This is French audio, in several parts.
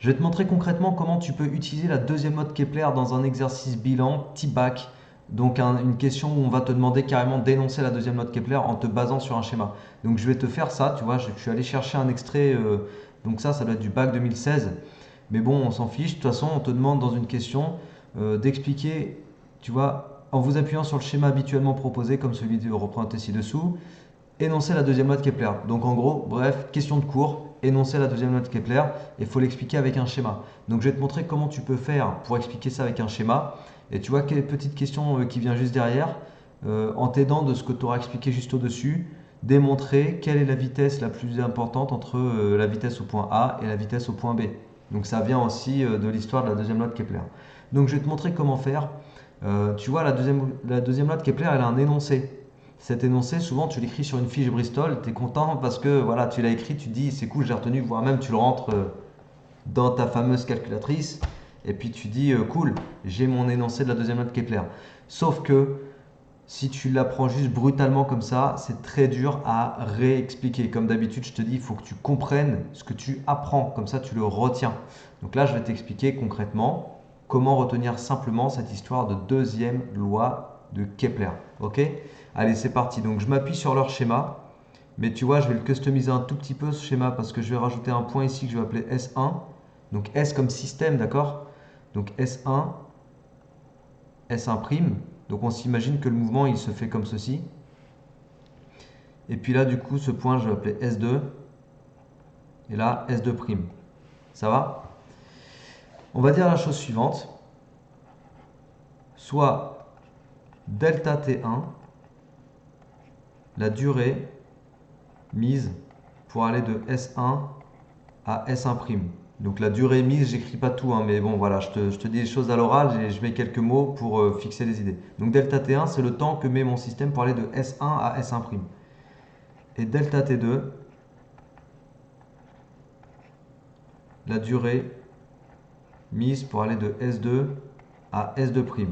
Je vais te montrer concrètement comment tu peux utiliser la deuxième loi de Kepler dans un exercice bilan type bac. Donc une question où on va te demander carrément d'énoncer la deuxième loi de Kepler en te basant sur un schéma. Donc je vais te faire ça, tu vois, je suis allé chercher un extrait, donc ça doit être du bac 2016. Mais bon, on s'en fiche, de toute façon on te demande dans une question d'expliquer, tu vois, en vous appuyant sur le schéma habituellement proposé, comme celui représenté ci-dessous, énoncer la deuxième loi de Kepler. Donc en gros, bref, question de cours, énoncer la deuxième loi de Kepler, et il faut l'expliquer avec un schéma. Donc je vais te montrer comment tu peux faire pour expliquer ça avec un schéma. Et tu vois quelle petite question qui vient juste derrière, en t'aidant de ce que tu auras expliqué juste au-dessus, démontrer quelle est la vitesse la plus importante entre la vitesse au point A et la vitesse au point B. Donc ça vient aussi de l'histoire de la deuxième loi de Kepler. Donc je vais te montrer comment faire. Tu vois, la deuxième loi de Kepler, elle a un énoncé. Cet énoncé, souvent tu l'écris sur une fiche Bristol, tu es content parce que voilà, tu l'as écrit, tu te dis c'est cool, j'ai retenu, voire même tu le rentres dans ta fameuse calculatrice et puis tu dis cool, j'ai mon énoncé de la deuxième loi de Kepler. Sauf que si tu l'apprends juste brutalement comme ça, c'est très dur à réexpliquer. Comme d'habitude, je te dis, il faut que tu comprennes ce que tu apprends, comme ça tu le retiens. Donc là, je vais t'expliquer concrètement comment retenir simplement cette histoire de deuxième loi de Kepler. Ok? Allez, c'est parti. Donc je m'appuie sur leur schéma, mais tu vois, je vais le customiser un tout petit peu ce schéma parce que je vais rajouter un point ici que je vais appeler S1. Donc S comme système, d'accord? Donc S1, S1'. Donc on s'imagine que le mouvement il se fait comme ceci. Et puis là, du coup, ce point, je vais l'appeler S2. Et là, S2'. Ça va? On va dire la chose suivante. Soit delta T1, la durée mise pour aller de S1 à S1'. Donc la durée mise, j'écris pas tout, hein, mais bon voilà, je te dis les choses à l'oral et je mets quelques mots pour fixer les idées. Donc delta T1, c'est le temps que met mon système pour aller de S1 à S1'. Et delta T2, la durée mise pour aller de S2 à S2'.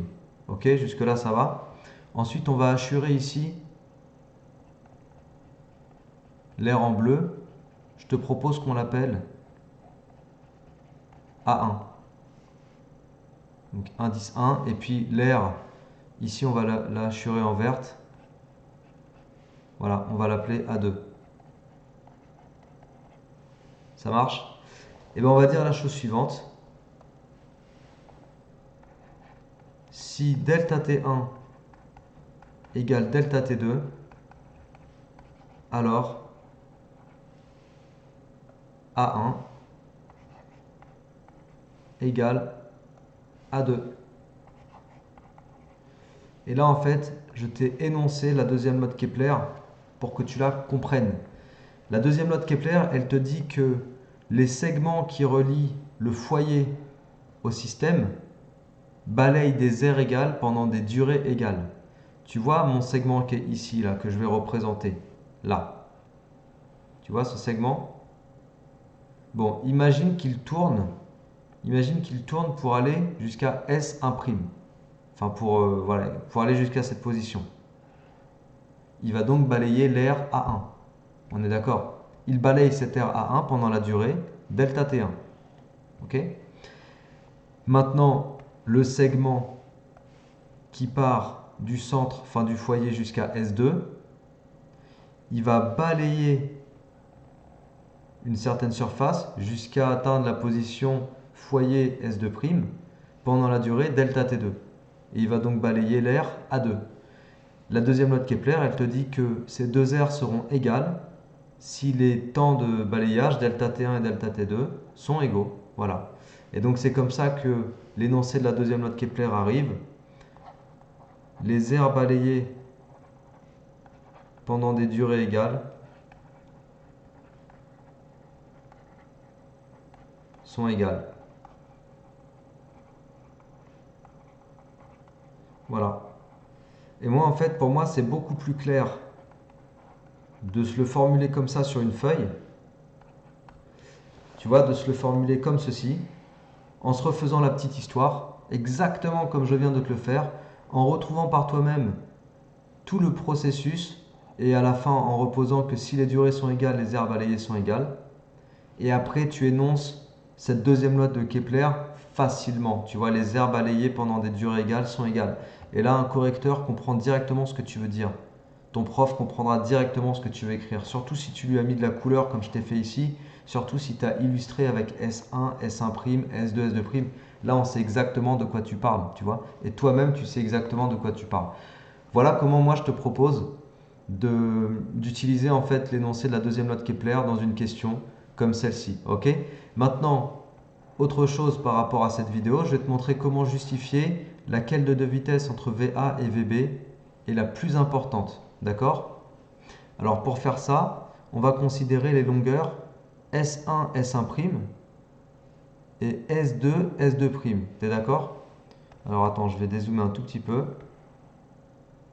Ok, jusque là ça va. Ensuite on va assurer ici l'air en bleu. Je te propose qu'on l'appelle A1. Donc indice 1. Et puis l'air, ici on va l'assurer en verte. Voilà, on va l'appeler A2. Ça marche? Et bien on va dire la chose suivante. Si delta T1 égale delta T2, alors A1 égale A2. Et là, en fait, je t'ai énoncé la deuxième loi de Kepler pour que tu la comprennes. La deuxième loi de Kepler, elle te dit que les segments qui relient le foyer au système balayent des aires égales pendant des durées égales. Tu vois mon segment qui est ici, là, que je vais représenter, là. Tu vois ce segment? Bon, imagine qu'il tourne pour aller jusqu'à S1'. Enfin, voilà, pour aller jusqu'à cette position. Il va donc balayer l'air A1. On est d'accord? Il balaye cette aire A1 pendant la durée delta T1. Ok? Maintenant, le segment qui part du centre, enfin du foyer jusqu'à S2, il va balayer une certaine surface jusqu'à atteindre la position foyer S2' pendant la durée delta T2. Et il va donc balayer l'air A2. La deuxième loi de Kepler, elle te dit que ces deux aires seront égales si les temps de balayage, delta T1 et delta T2, sont égaux. Voilà. Et donc c'est comme ça que l'énoncé de la deuxième loi de Kepler arrive. Les aires balayées pendant des durées égales sont égales. Voilà. Et moi, en fait, pour moi, c'est beaucoup plus clair de se le formuler comme ça sur une feuille. Tu vois, de se le formuler comme ceci, en se refaisant la petite histoire, exactement comme je viens de te le faire, en retrouvant par toi-même tout le processus et à la fin en reposant que si les durées sont égales, les aires balayées sont égales. Et après, tu énonces cette deuxième loi de Kepler facilement. Tu vois, les aires balayées pendant des durées égales sont égales. Et là, un correcteur comprend directement ce que tu veux dire. Ton prof comprendra directement ce que tu veux écrire. Surtout si tu lui as mis de la couleur comme je t'ai fait ici. Surtout si tu as illustré avec S1, S1', S2, S2'. Là, on sait exactement de quoi tu parles, tu vois. Et toi-même, tu sais exactement de quoi tu parles. Voilà comment moi je te propose d'utiliser en fait l'énoncé de la deuxième loi de Kepler dans une question comme celle-ci. Ok? Maintenant, autre chose par rapport à cette vidéo, je vais te montrer comment justifier laquelle de deux vitesses entre VA et VB est la plus importante. D'accord? Alors pour faire ça, on va considérer les longueurs S1, S1' et S2, S2'. T'es d'accord? Alors attends, je vais dézoomer un tout petit peu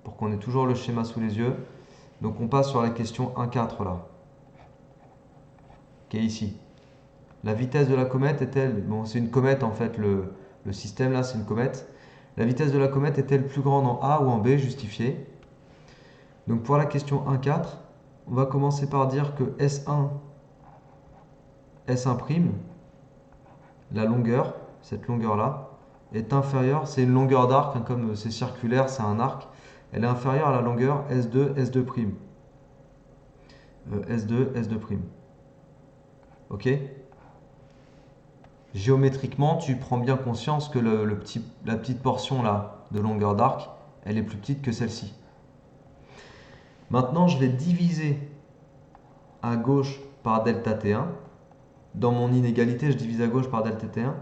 pour qu'on ait toujours le schéma sous les yeux. Donc on passe sur la question 1,4 là, qui est ici. La vitesse de la comète est-elle, bon c'est une comète en fait, le système là c'est une comète. La vitesse de la comète est-elle plus grande en A ou en B? Justifié. Donc pour la question 1,4, on va commencer par dire que S1, S1', la longueur, cette longueur là, est inférieure, c'est une longueur d'arc, hein, comme c'est circulaire, c'est un arc, elle est inférieure à la longueur S2, S2'. S2, S2'. Ok? Géométriquement, tu prends bien conscience que la petite portion là de longueur d'arc, elle est plus petite que celle-ci. Maintenant, je vais diviser à gauche par delta T1. Dans mon inégalité, je divise à gauche par delta T1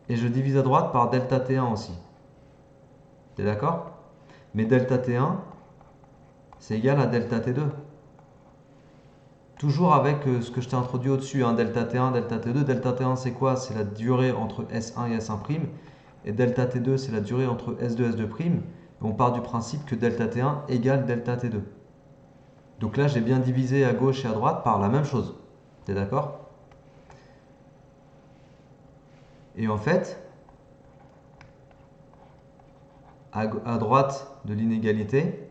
et je divise à droite par delta T1 aussi. T'es d'accord? Mais delta T1, c'est égal à delta T2. Toujours avec ce que je t'ai introduit au-dessus, hein, delta T1, delta T2. Delta T1, c'est quoi? C'est la durée entre S1 et S1'. Et delta T2, c'est la durée entre S2 et S2'. Et on part du principe que delta T1 égale delta T2. Donc là, j'ai bien divisé à gauche et à droite par la même chose. T'es d'accord? Et en fait, à droite de l'inégalité,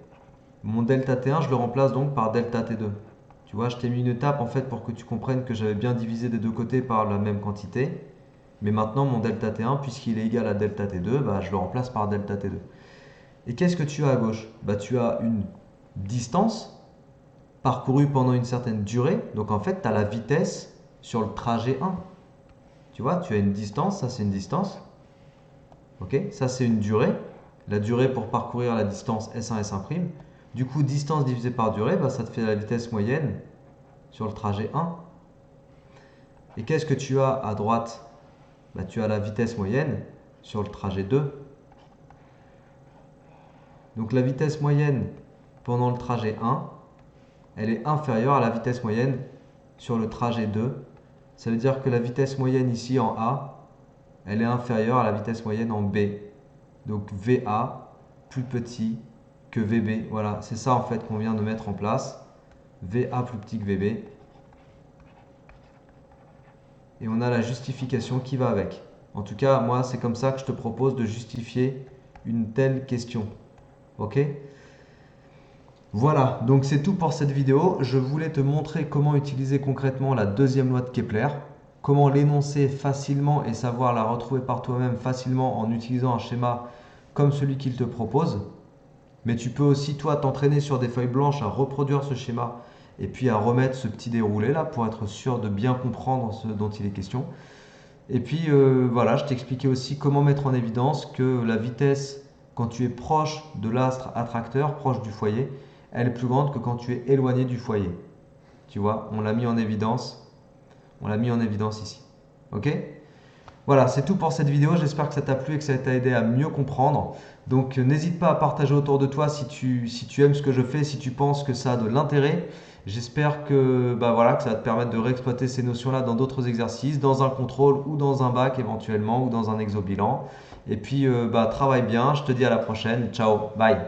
mon delta T1, je le remplace donc par delta T2. Tu vois, je t'ai mis une étape en fait pour que tu comprennes que j'avais bien divisé des deux côtés par la même quantité. Mais maintenant, mon delta T1, puisqu'il est égal à delta T2, bah, je le remplace par delta T2. Et qu'est-ce que tu as à gauche? Bah, tu as une distance parcourue pendant une certaine durée. Donc en fait, tu as la vitesse sur le trajet 1. Tu vois, tu as une distance, ça c'est une distance. Ok, ça c'est une durée. La durée pour parcourir la distance S1, S1'. Du coup, distance divisée par durée, bah, ça te fait la vitesse moyenne sur le trajet 1. Et qu'est-ce que tu as à droite? Bah, tu as la vitesse moyenne sur le trajet 2. Donc la vitesse moyenne pendant le trajet 1, elle est inférieure à la vitesse moyenne sur le trajet 2. Ça veut dire que la vitesse moyenne ici en A, elle est inférieure à la vitesse moyenne en B. Donc VA plus petit que VB. Voilà, c'est ça en fait qu'on vient de mettre en place. VA plus petit que VB. Et on a la justification qui va avec. En tout cas, moi, c'est comme ça que je te propose de justifier une telle question. Ok? Voilà, donc c'est tout pour cette vidéo. Je voulais te montrer comment utiliser concrètement la deuxième loi de Kepler, comment l'énoncer facilement et savoir la retrouver par toi-même facilement en utilisant un schéma comme celui qu'il te propose. Mais tu peux aussi, toi, t'entraîner sur des feuilles blanches à reproduire ce schéma et puis à remettre ce petit déroulé là pour être sûr de bien comprendre ce dont il est question. Et puis voilà, je t'expliquais aussi comment mettre en évidence que la vitesse, quand tu es proche de l'astre attracteur, proche du foyer, elle est plus grande que quand tu es éloigné du foyer. Tu vois, on l'a mis en évidence. On l'a mis en évidence ici. Ok? Voilà, c'est tout pour cette vidéo. J'espère que ça t'a plu et que ça t'a aidé à mieux comprendre. Donc n'hésite pas à partager autour de toi si tu aimes ce que je fais, si tu penses que ça a de l'intérêt. J'espère que, bah voilà, que ça va te permettre de réexploiter ces notions-là dans d'autres exercices, dans un contrôle ou dans un bac éventuellement ou dans un exo-bilan. Et puis, bah, travaille bien. Je te dis à la prochaine. Ciao, bye.